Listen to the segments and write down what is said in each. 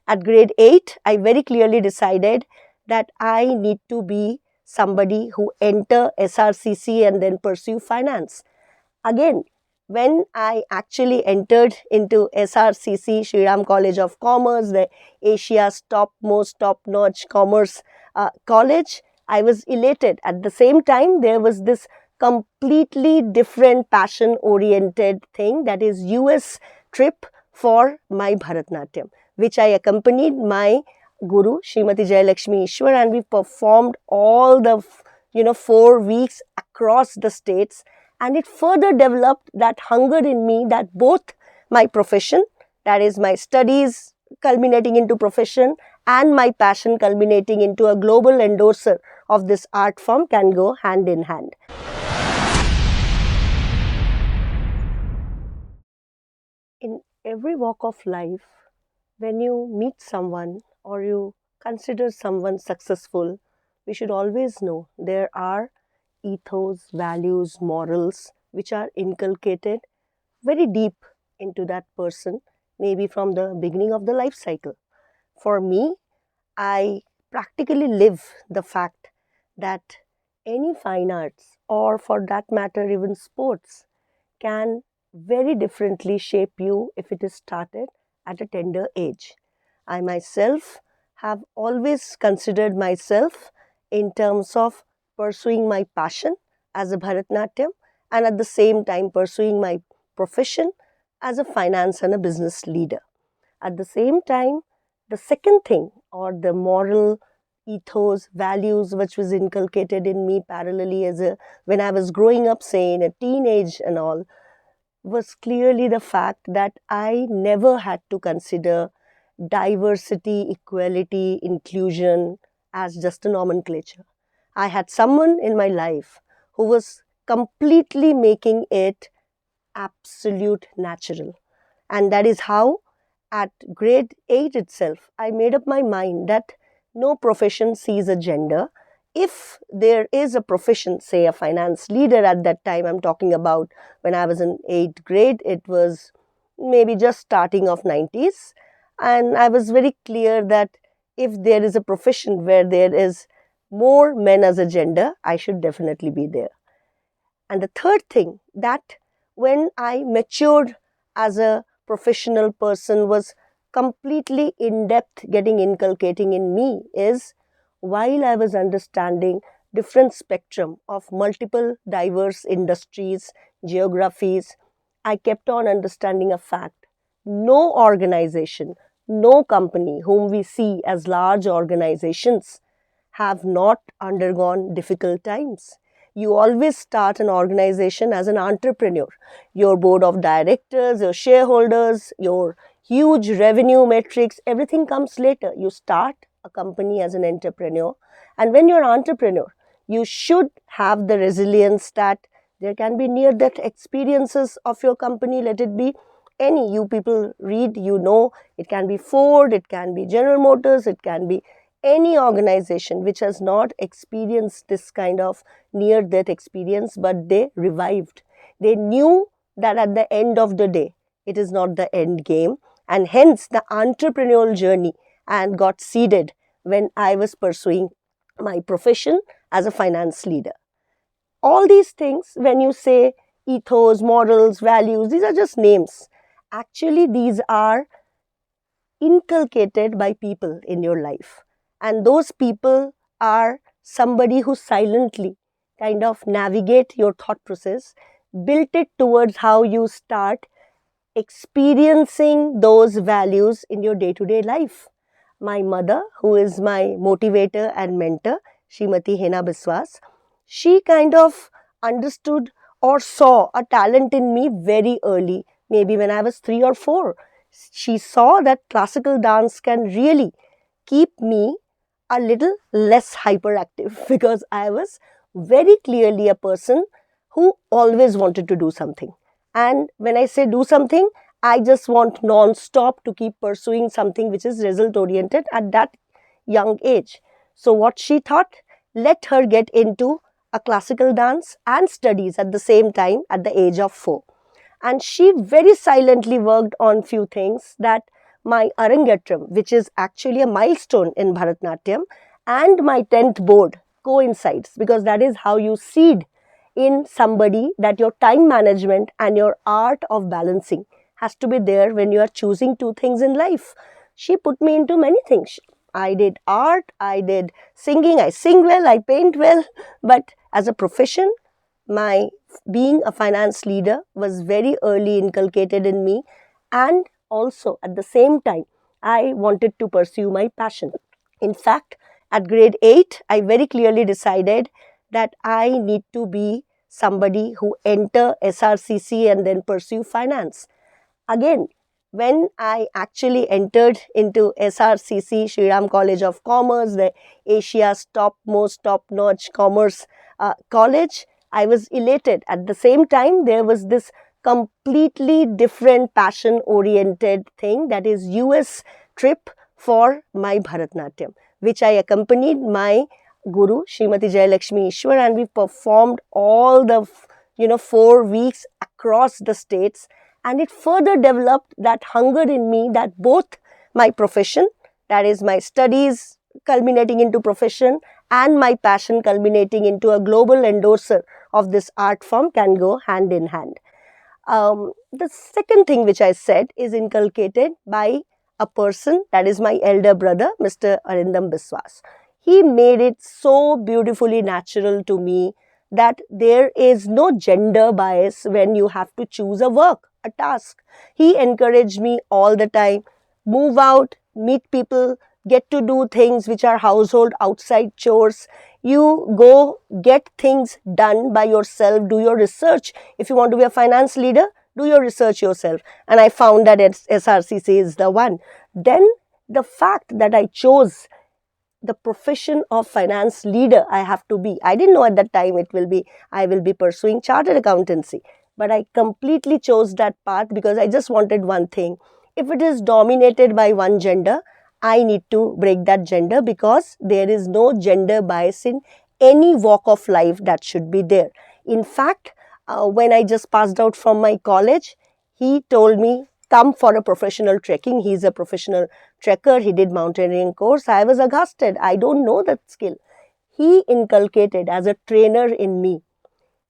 At grade 8, I very clearly decided that I need to be somebody who enter SRCC and then pursue finance. Again, when I actually entered into SRCC, Shri Ram College of Commerce, the Asia's topmost, top-notch commerce college, I was elated. At the same time, there was this completely different passion-oriented thing, that is US trip for my Bharatanatyam, which I accompanied my guru, Srimati Jayalakshmi Ishwar, and we performed all the 4 weeks across the states. And it further developed that hunger in me that both my profession, that is my studies culminating into profession, and my passion culminating into a global endorser of this art form can go hand in hand. In every walk of life, when you meet someone or you consider someone successful, we should always know there are ethos, values, morals which are inculcated very deep into that person, maybe from the beginning of the life cycle. For me, I practically live the fact that any fine arts, or for that matter even sports, can very differently shape you if it is started at a tender age. I myself have always considered myself in terms of pursuing my passion as a Bharatanatyam and at the same time pursuing my profession as a finance and a business leader. At the same time, the second thing, or the moral ethos, values which was inculcated in me parallelly when I was growing up, say in a teenage and all, was clearly the fact that I never had to consider diversity, equality, inclusion as just a nomenclature. I had someone in my life who was completely making it absolute natural. And that is how at grade 8 itself, I made up my mind that no profession sees a gender. If there is a profession, say a finance leader at that time, I'm talking about when I was in 8th grade, it was maybe just starting of 90s. And I was very clear that if there is a profession where there is more men as a gender, I should definitely be there. And the third thing, that when I matured as a professional person, was completely in-depth getting inculcating in me is, while I was understanding different spectrum of multiple diverse industries, geographies, I kept on understanding a fact. No organization, no company whom we see as large organizations have not undergone difficult times. You always start an organization as an entrepreneur. Your board of directors, your shareholders, your huge revenue metrics, everything comes later. You start a company as an entrepreneur. And when you're an entrepreneur, you should have the resilience that there can be near-death experiences of your company. Let it be any. You people read, you know, it can be Ford, it can be General Motors, it can be any organization which has not experienced this kind of near-death experience, but they revived. They knew that at the end of the day, it is not the end game, and hence the entrepreneurial journey and got seeded when I was pursuing my profession as a finance leader. All these things, when you say ethos, morals, values, these are just names. Actually, these are inculcated by people in your life. And those people are somebody who silently kind of navigate your thought process, built it towards how you start experiencing those values in your day-to-day life. My mother, who is my motivator and mentor, Srimati Biswas, she kind of understood or saw a talent in me very early, maybe when I was 3 or 4. She saw that classical dance can really keep me a little less hyperactive, because I was very clearly a person who always wanted to do something. And when I say do something, I just want non-stop to keep pursuing something which is result-oriented at that young age. So what she thought, let her get into a classical dance and studies at the same time at the age of 4. And she very silently worked on few things, that my Arangetram, which is actually a milestone in Bharatanatyam, and my 10th board coincides, because that is how you seed in somebody that your time management and your art of balancing has to be there when you are choosing two things in life. She put me into many things. I did art, I did singing, I sing well, I paint well, but as a profession, my being a finance leader was very early inculcated in me, and also at the same time I wanted to pursue my passion. In fact, at grade 8 I very clearly decided that I need to be somebody who enter SRCC and then pursue finance. Again, when I actually entered into SRCC, Shri Ram College of Commerce, the Asia's topmost, top-notch commerce college, I was elated. At the same time, there was this completely different passion-oriented thing, that is US trip for my Bharatanatyam, which I accompanied my guru, Srimati Jayalakshmi Ishwar, and we performed all the 4 weeks across the states. And it further developed that hunger in me, that both my profession, that is my studies culminating into profession, and my passion culminating into a global endorser of this art form, can go hand in hand. The second thing which I said is inculcated by a person, that is my elder brother, Mr. Arindam Biswas. He made it so beautifully natural to me that there is no gender bias when you have to choose a work, a task. He encouraged me all the time, move out, meet people, get to do things which are household outside chores. You go get things done by yourself, do your research. If you want to be a finance leader, do your research yourself. And I found that SRCC is the one. Then the fact that I chose the profession of finance leader I have to be. I didn't know at that time I will be pursuing chartered accountancy. But I completely chose that path because I just wanted one thing. If it is dominated by one gender, I need to break that gender, because there is no gender bias in any walk of life that should be there. In fact, when I just passed out from my college, he told me, come for a professional trekking. He's a professional trekker. He did mountaineering course. I was aghasted. I don't know that skill. He inculcated as a trainer in me,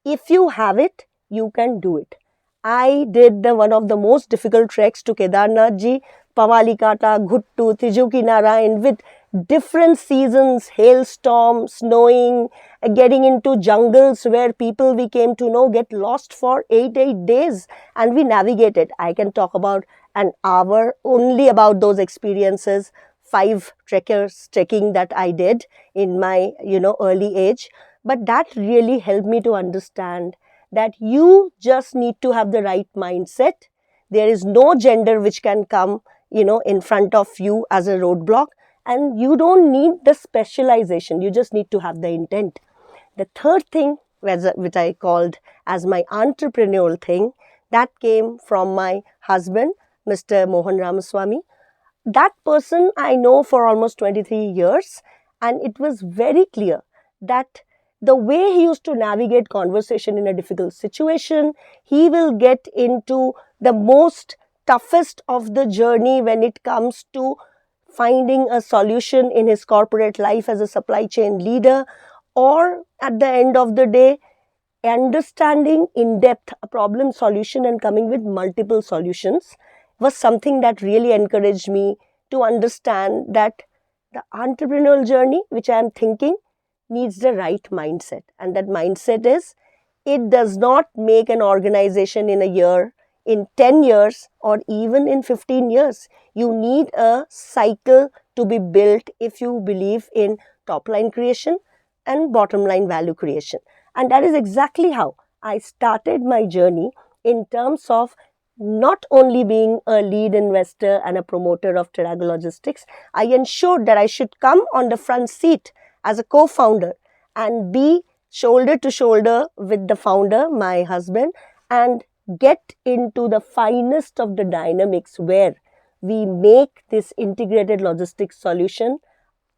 if you have it, you can do it. I did one of the most difficult treks to Kedarnath ji, Pavalikata, Ghuttu, Tijuki Narayan, with different seasons, hailstorm, snowing, getting into jungles where people we came to know get lost for 8 days, and we navigated. I can talk about an hour only about those experiences. 5 trekking that I did in my early age. But that really helped me to understand that you just need to have the right mindset. There is no gender which can come, in front of you as a roadblock, and you don't need the specialization. You just need to have the intent. The third thing, which I called as my entrepreneurial thing, that came from my husband, Mr. Mohan Ramaswamy. That person I know for almost 23 years, and it was very clear that the way he used to navigate conversation in a difficult situation, he will get into the most toughest of the journey when it comes to finding a solution in his corporate life as a supply chain leader, or at the end of the day, understanding in depth a problem solution and coming with multiple solutions, was something that really encouraged me to understand that the entrepreneurial journey which I am thinking needs the right mindset. And that mindset is, it does not make an organization in a year, in 10 years, or even in 15 years. You need a cycle to be built if you believe in top line creation and bottom line value creation. And that is exactly how I started my journey in terms of not only being a lead investor and a promoter of Terago Logistics. I ensured that I should come on the front seat as a co-founder and be shoulder to shoulder with the founder, my husband, and get into the finest of the dynamics where we make this integrated logistics solution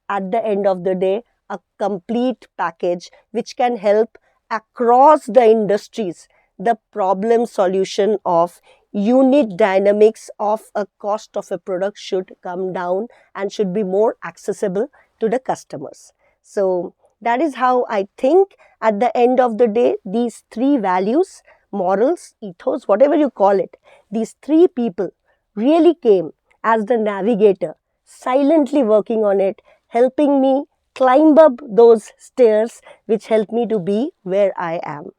at the end of the day a complete package which can help across the industries the problem solution of unit dynamics of a cost of a product should come down and should be more accessible to the customers. So that is how I think at the end of the day, these three values, morals, ethos, whatever you call it, these three people really came as the navigator, silently working on it, helping me climb up those stairs which helped me to be where I am.